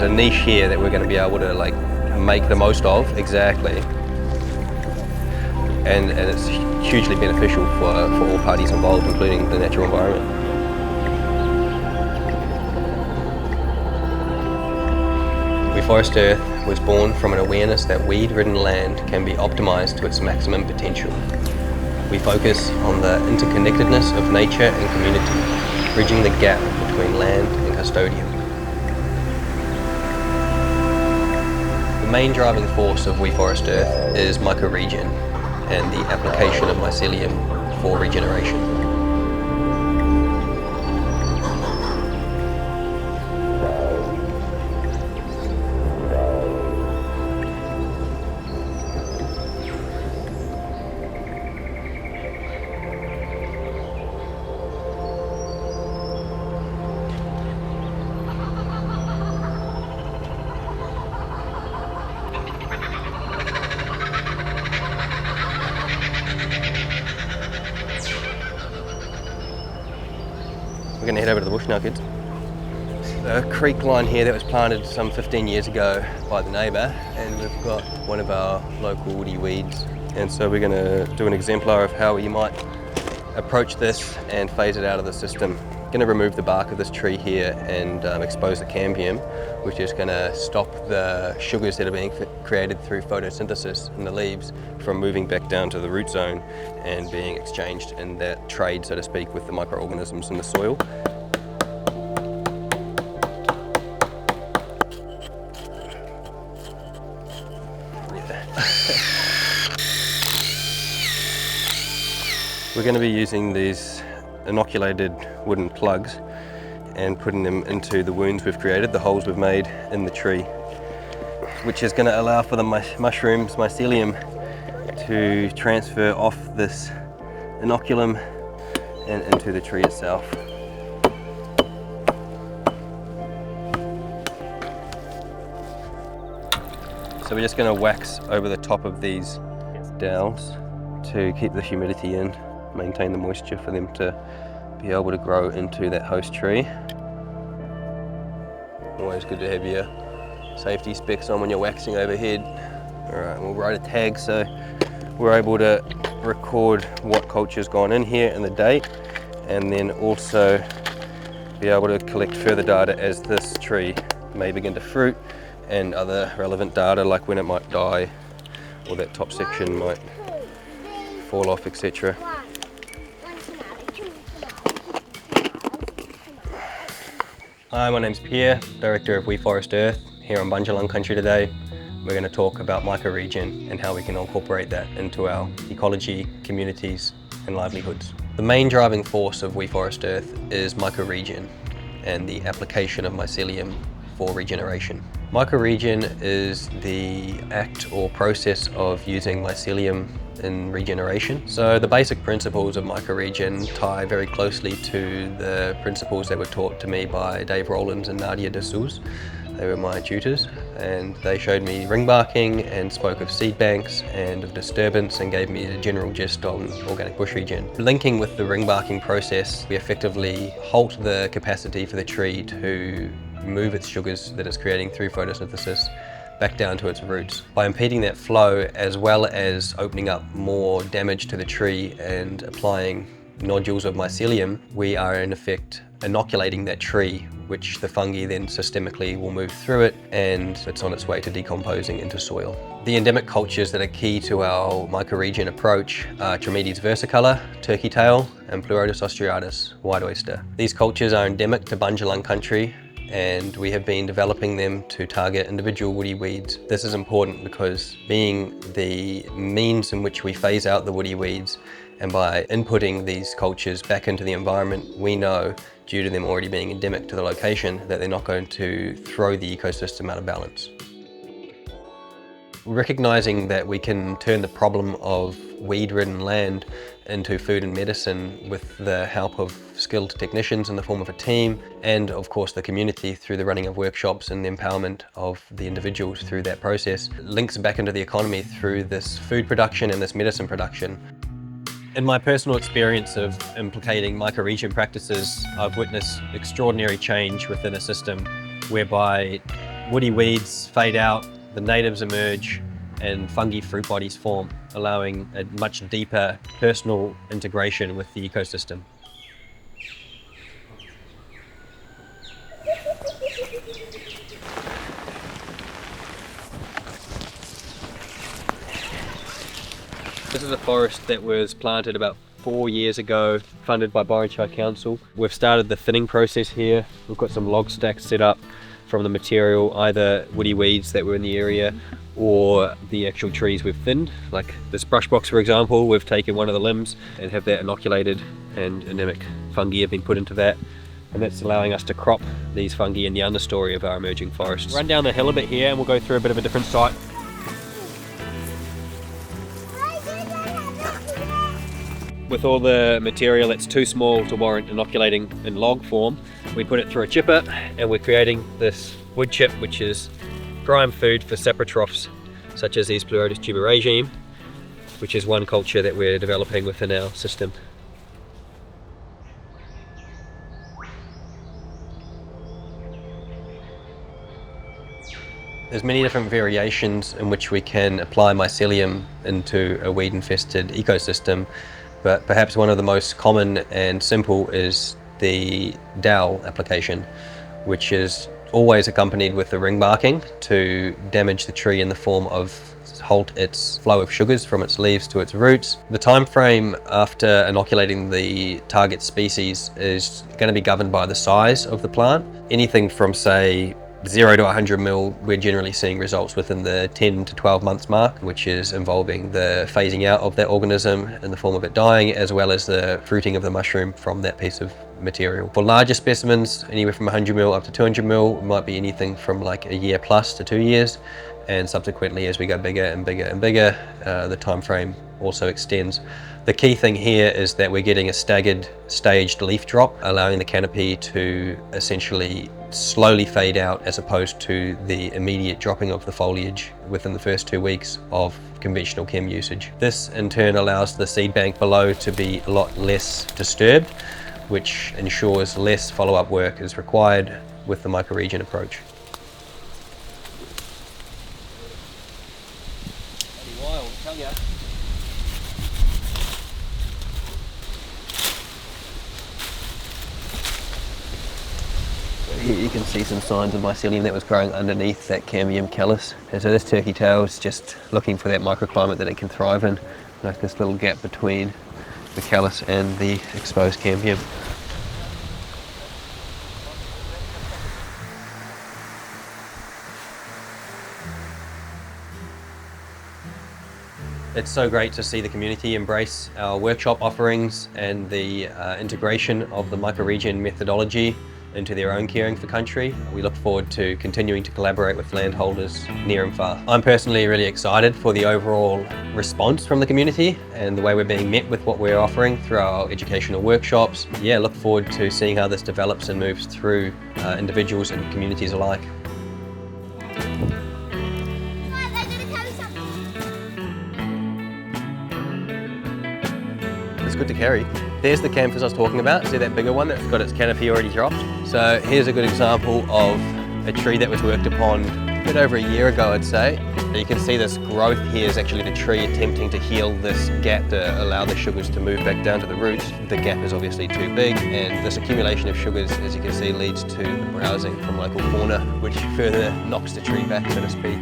a niche here that we're going to be able to like make the most of, exactly. And it's hugely beneficial for all parties involved, including the natural environment. We Forest Earth was born from an awareness that weed-ridden land can be optimised to its maximum potential. We focus on the interconnectedness of nature and community, bridging the gap between land and custodian. The main driving force of We Forest Earth is microregen and the application of mycelium for regeneration. We're going to head over to the bush now, kids. The creek line here that was planted some 15 years ago by the neighbour, and we've got one of our local woody weeds. And so we're going to do an exemplar of how you might approach this and phase it out of the system. Going to remove the bark of this tree here and expose the cambium, which is going to stop the sugars that are being created through photosynthesis in the leaves from moving back down to the root zone and being exchanged in that trade, so to speak, with the microorganisms in the soil. We're going to be using these inoculated wooden plugs and putting them into the wounds we've created, the holes we've made in the tree, which is going to allow for the mushrooms, mycelium, to transfer off this inoculum and into the tree itself. So we're just going to wax over the top of these dowels to keep the humidity in, maintain the moisture for them to be able to grow into that host tree. Always good to have your safety specs on when you're waxing overhead. Alright, we'll write a tag so we're able to record what culture's gone in here and the date, and then also be able to collect further data as this tree may begin to fruit and other relevant data like when it might die or that top section might fall off, etc. Hi, my name's Pierre, Director of We Forest Earth here on Bundjalung country today. We're going to talk about microregen and how we can incorporate that into our ecology, communities and livelihoods. The main driving force of We Forest Earth is microregen and the application of mycelium for regeneration. Microregen is the act or process of using mycelium in regeneration. So the basic principles of microregen tie very closely to the principles that were taught to me by Dave Rowlands and Nadia de Souza. They were my tutors, and they showed me ring barking and spoke of seed banks and of disturbance and gave me a general gist on organic bush regen. Linking with the ring barking process, we effectively halt the capacity for the tree to move its sugars that it's creating through photosynthesis back down to its roots. By impeding that flow, as well as opening up more damage to the tree and applying nodules of mycelium, we are in effect inoculating that tree, which the fungi then systemically will move through it, and it's on its way to decomposing into soil. The endemic cultures that are key to our microregen approach are Trametes versicolor, turkey tail, and Pleurotus austriatus, white oyster. These cultures are endemic to Bundjalung country, and we have been developing them to target individual woody weeds. This is important because being the means in which we phase out the woody weeds, and by inputting these cultures back into the environment, we know, due to them already being endemic to the location, that they're not going to throw the ecosystem out of balance. Recognizing that we can turn the problem of weed-ridden land into food and medicine with the help of skilled technicians in the form of a team, and of course the community through the running of workshops and the empowerment of the individuals through that process, links back into the economy through this food production and this medicine production. In my personal experience of implicating microregen practices, I've witnessed extraordinary change within a system whereby Woody weeds fade out, the natives emerge, and fungi fruit bodies form, allowing a much deeper personal integration with the ecosystem. This is a forest that was planted about 4 years ago, funded by Boet Council. We've started the thinning process here. We've got some log stacks set up from the material, either woody weeds that were in the area or the actual trees we've thinned. Like this brush box, for example, we've taken one of the limbs and have that inoculated, and endemic fungi have been put into that. And that's allowing us to crop these fungi in the understory of our emerging forests. Run down the hill a bit here and we'll go through a bit of a different site. With all the material that's too small to warrant inoculating in log form, we put it through a chipper and we're creating this wood chip, which is prime food for saprotrophs such as these Pleurotus tuberregime, which is one culture that we're developing within our system. There's many different variations in which we can apply mycelium into a weed-infested ecosystem, but perhaps one of the most common and simple is the dowel application, which is always accompanied with the ring barking to damage the tree in the form of halt its flow of sugars from its leaves to its roots. The time frame after inoculating the target species is going to be governed by the size of the plant. Anything from, say, 0 to 100 mil, we're generally seeing results within the 10 to 12 months mark, which is involving the phasing out of that organism in the form of it dying, as well as the fruiting of the mushroom from that piece of material. For larger specimens, anywhere from 100 mil up to 200 mil, it might be anything from like a year plus to 2 years. And subsequently, as we go bigger and bigger and bigger, the time frame also extends. The key thing here is that we're getting a staggered, staged leaf drop, allowing the canopy to essentially slowly fade out as opposed to the immediate dropping of the foliage within the first 2 weeks of conventional chem usage. This in turn allows the seed bank below to be a lot less disturbed, which ensures less follow-up work is required with the microregen approach. Wild, tell ya. Here you can see some signs of mycelium that was growing underneath that cambium callus. And so this turkey tail is just looking for that microclimate that it can thrive in, like this little gap between the callus and the exposed cambium. It's so great to see the community embrace our workshop offerings and the integration of the microregen methodology into their own caring for country. We look forward to continuing to collaborate with landholders near and far. I'm personally really excited for the overall response from the community and the way we're being met with what we're offering through our educational workshops. Yeah, look forward to seeing how this develops and moves through individuals and communities alike. It's good to carry. There's the canvas I was talking about. See that bigger one that's got its canopy already dropped? So here's a good example of a tree that was worked upon a bit over a year ago, I'd say. And you can see this growth here is actually the tree attempting to heal this gap to allow the sugars to move back down to the roots. The gap is obviously too big, and this accumulation of sugars, as you can see, leads to browsing from local fauna, which further knocks the tree back, so to speak.